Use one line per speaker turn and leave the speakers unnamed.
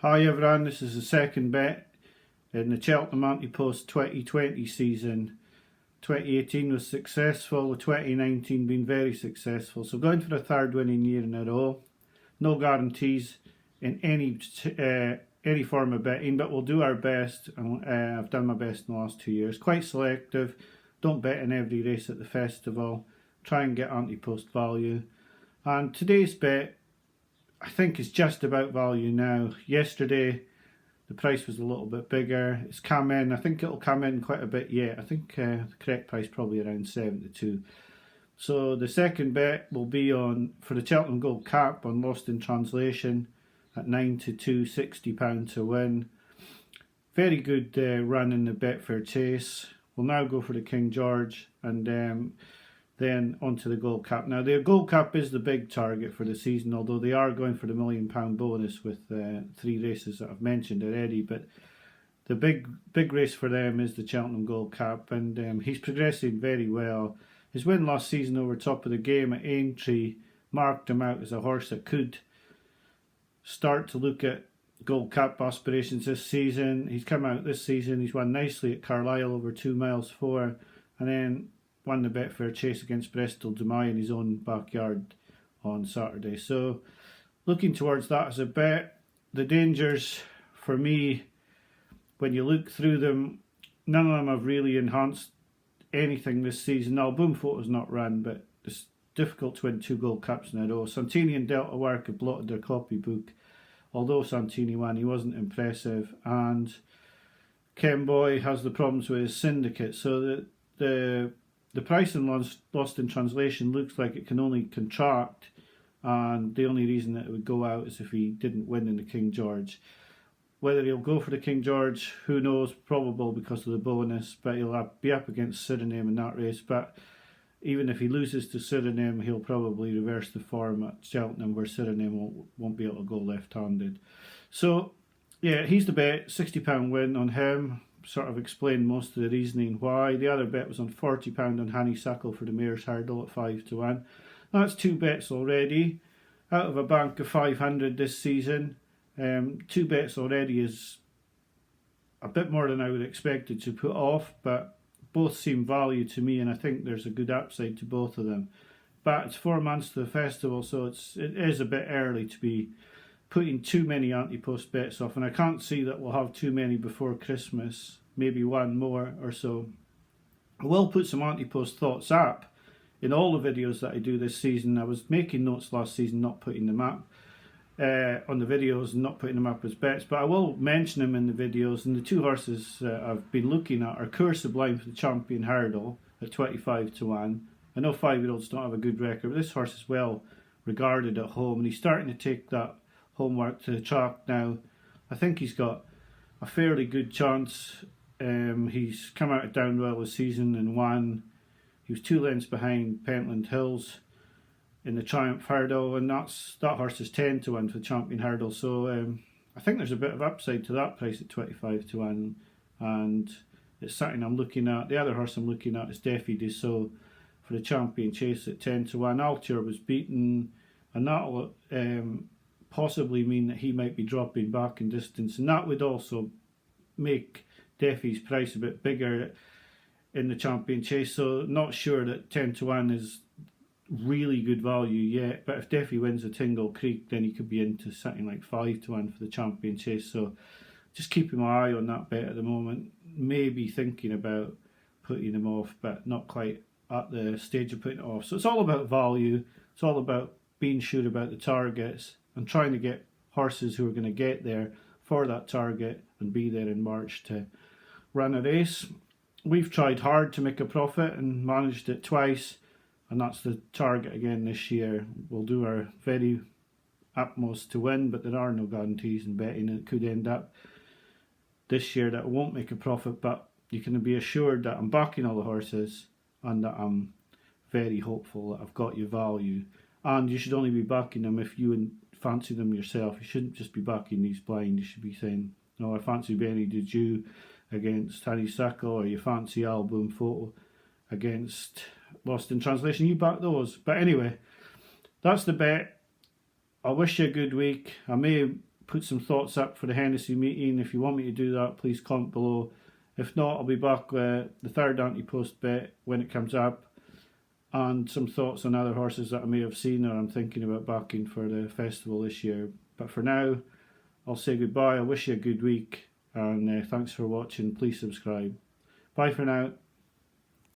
Hi everyone, this is the second bet in the Cheltenham Ante 2020 season. 2018 was successful, the 2019 been very successful. So going for the third winning year in a row. No guarantees in any form of betting, but we'll do our best. I've done my best in the last 2 years. Quite selective, don't bet in every race at the festival. Try and get anti-post value. And today's bet, I think, is just about value now. Yesterday the price was a little bit bigger. It's come in. I think it'll come in quite a bit yet. I think the correct price probably around 72. So the second bet will be on for the Cheltenham Gold Cup on Lost in Translation at 9 to 2, £60 to win. Very good run in the Betfair Chase. We'll now go for the King George and then onto the Gold Cup. Now the Gold Cup is the big target for the season, although they are going for the £1 million bonus with 3 races that I've mentioned already. But the big race for them is the Cheltenham Gold Cup, and he's progressing very well. His win last season over top of the game at Aintree marked him out as a horse that could start to look at Gold Cup aspirations this season. He's come out this season, he's won nicely at Carlisle over 2 miles 4, and then won the Betfair Chase against Bristol Dumai in his own backyard on Saturday. So looking towards that as a bet. The dangers for me, when you look through them, none of them have really enhanced anything this season. Now Boom Photo's not run, but it's difficult to win 2 Gold Cups in a row. Santini and Delta Work have blotted their copybook. Although Santini won, he wasn't impressive, and Kemboy has the problems with his syndicate. So the price in Lost in Translation looks like it can only contract, and the only reason that it would go out is if he didn't win in the King George. Whether he'll go for the King George, who knows, probable because of the bonus, but he'll be up against Suriname in that race. But even if he loses to Suriname, he'll probably reverse the form at Cheltenham, where Suriname won't be able to go left-handed. So yeah, he's the bet, £60 win on him. Sort of explained most of the reasoning why. The other bet was on £40 on Honeysuckle for the Mayor's Hurdle at 5 to 1. That's 2 bets already out of a bank of 500 this season. 2 bets already is a bit more than I would expected to put off, but both seem value to me, and I think there's a good upside to both of them. But it's 4 months to the festival, so it is a bit early to be putting too many anti-post bets off, and I can't see that we'll have too many before Christmas, maybe one more or so. I will put some anti-post thoughts up in all the videos that I do this season. I was making notes last season, not putting them up on the videos and not putting them up as bets, but I will mention them in the videos. And the 2 horses I've been looking at are Cour Sublime for the Champion Hurdle at 25 to 1. I know 5-year-olds don't have a good record, but this horse is well regarded at home, and he's starting to take that homework to the track now. I think he's got a fairly good chance. He's come out of Downwell this season and won. He was 2 lengths behind Pentland Hills in the Triumph Hurdle, and that horse is 10 to 1 for the Champion Hurdle. So I think there's a bit of upside to that price at 25 to 1, and it's something I'm looking at. The other horse I'm looking at is Defy Dessau for the Champion Chase at 10 to 1. Altior was beaten, and that'll possibly mean that he might be dropping back in distance, and that would also make Defy's price a bit bigger in the Champion Chase. So not sure that 10 to 1 is really good value yet, but if Defy wins a Tingle Creek, then he could be into something like 5 to 1 for the Champion Chase. So just keeping my eye on that bet at the moment. Maybe thinking about putting him off, but not quite at the stage of putting it off. So it's all about value. It's all about being sure about the targets and trying to get horses who are going to get there for that target and be there in March to run a race. We've tried hard to make a profit and managed it twice, and that's the target again this year. We'll do our very utmost to win, but there are no guarantees in betting. It could end up this year that I won't make a profit, but you can be assured that I'm backing all the horses and that I'm very hopeful that I've got your value. And you should only be backing them if you fancy them yourself. You shouldn't just be backing these blind. You should be saying, "No, I fancy Benny Deju against Honeysuckle," or you fancy Boom Photo against Lost in Translation. You back those. But anyway, that's the bet. I wish you a good week. I may put some thoughts up for the Hennessy meeting. If you want me to do that, please comment below. If not, I'll be back with the third anti-post bet when it comes up, and some thoughts on other horses that I may have seen or I'm thinking about backing for the festival this year. But for now, I'll say goodbye. I wish you a good week, and thanks for watching. Please subscribe. Bye for now.